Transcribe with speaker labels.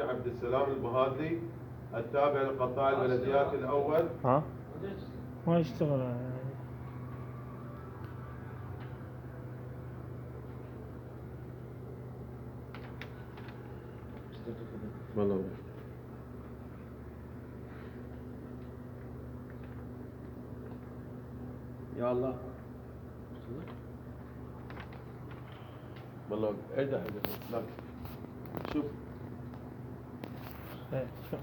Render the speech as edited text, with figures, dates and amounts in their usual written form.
Speaker 1: الثاني عبد السلام البهادلي التابع لقطاع البلديات الأول.
Speaker 2: ها ما يشتغل
Speaker 1: والله يا الله والله ارجع لا شوف
Speaker 2: شوف